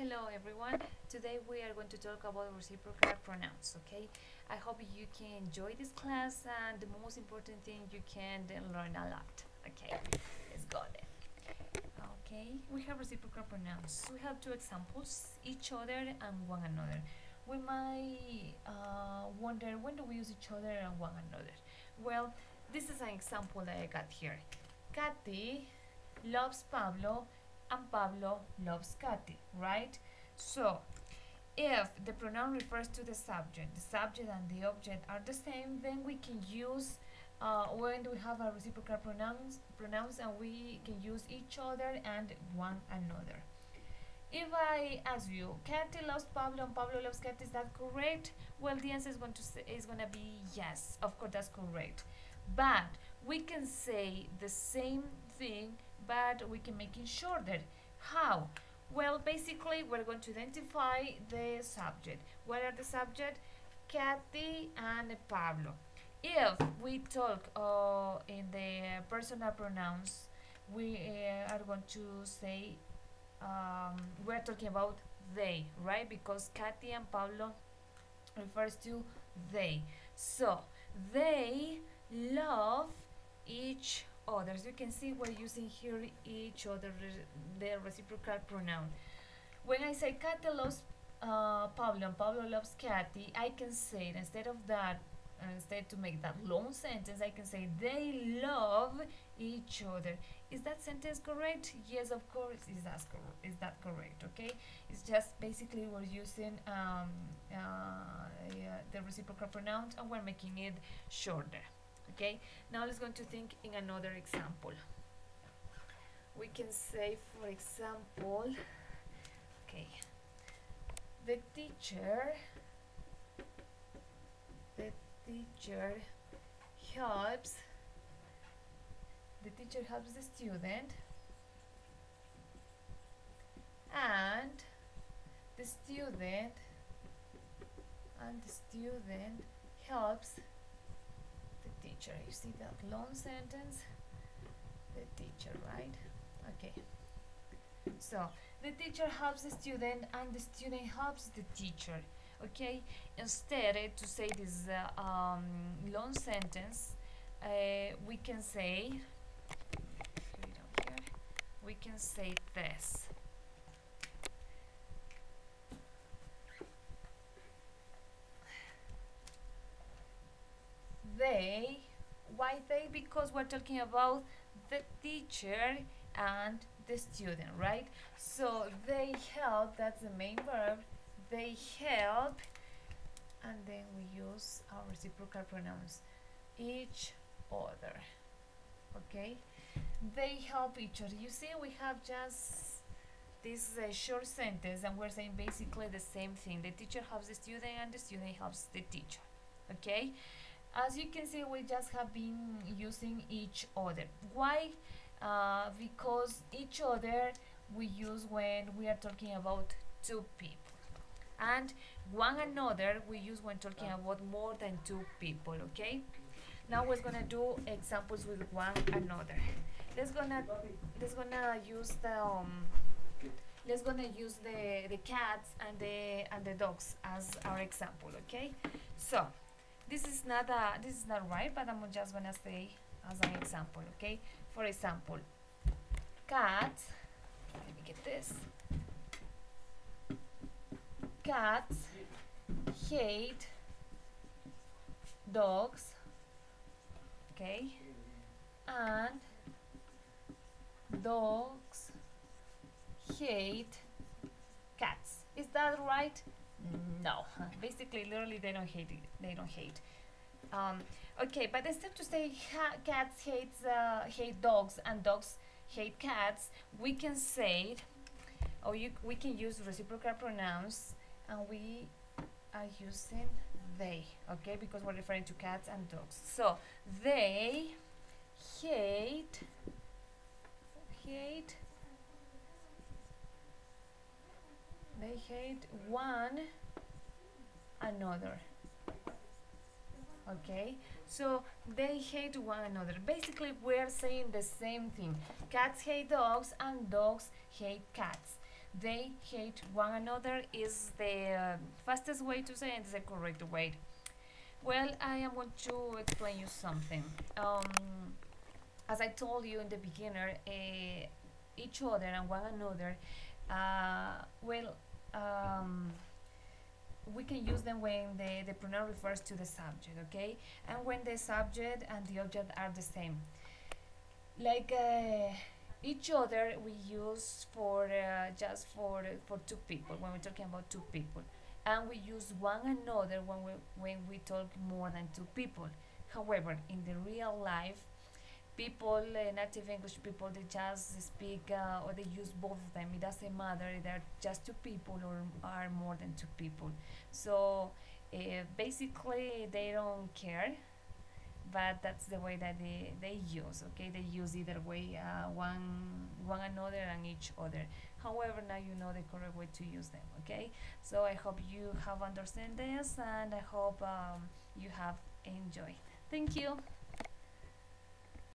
Hello everyone. Today we are going to talk about reciprocal pronouns, okay? I hope you can enjoy this class and the most important thing you can learn a lot. Okay, let's go then. Okay, we have reciprocal pronouns. We have two examples, each other and one another. We might wonder, when do we use each other and one another? Well, this is an example that I got here. Katy loves Pablo and Pablo loves Katy, right? So, if the pronoun refers to the subject and the object are the same, then we can use when we have a reciprocal pronouns and we can use each other and one another. If I ask you, Katy loves Pablo and Pablo loves Katy, is that correct? Well, the answer is going to be yes. Of course, that's correct. But we can say the same thing, but we can make it shorter. How? Well, basically, we're going to identify the subject. What are the subject? Katy and Pablo. If we talk in the personal pronouns, we are going to say we're talking about they, right? Because Katy and Pablo refers to they. So they love each other. As you can see, we're using here each other, the reciprocal pronoun. When I say Katy loves Pablo and Pablo loves Katy, I can say it instead of that. Instead to make that long sentence, I can say they love each other. Is that sentence correct? Yes, of course. Is that correct? Okay. It's just basically we're using the reciprocal pronouns and we're making it shorter. Okay. Now let's go to think in another example. We can say, for example, okay, the teacher helps the student, and the student helps the teacher. You see that long sentence? The teacher, right? Okay. So the teacher helps the student and the student helps the teacher. Okay, instead to say this long sentence, we can say this. They, why they? Because we're talking about the teacher and the student, right? So they help, that's the main verb. They help, and then we use our reciprocal pronouns, each other. Okay, they help each other. You see, we have just this short sentence, and we're saying basically the same thing. The teacher helps the student, and the student helps the teacher. Okay, as you can see, we just have been using each other. Why? Because each other we use when we are talking about two people. And one another we use when talking about more than two people. Okay, now we're gonna do examples with one another. Let's gonna use the cats and the dogs as our example. Okay, so this is not right, but I'm just gonna say as an example. Okay, for example, cats, let me get this. Cats hate dogs, okay, and dogs hate cats. Is that right? No. Basically, literally, they don't hate it. They don't hate. Okay, but instead to say cats hate dogs and dogs hate cats, we can say, we can use reciprocal pronouns. And we are using they, okay, because we're referring to cats and dogs. So they hate one another. Okay, so they hate one another. Basically, we're saying the same thing. Cats hate dogs and dogs hate cats. they hate one another is the fastest way to say, and the correct way. Well, I am going to explain you something. As I told you in the beginner, each other and one another, well, we can use them when the pronoun refers to the subject, okay? And when the subject and the object are the same. Like each other we use for just for two people when we're talking about two people, and we use one another when we talk more than two people. However, in the real life, people, native English people, they just speak or they use both of them. It doesn't matter if they're just two people or are more than two people. So basically, they don't care, but that's the way that they use. Okay, they use either way, one another and each other. However, now you know the correct way to use them. Okay, so I hope you have understand this, and I hope you have enjoyed. Thank you.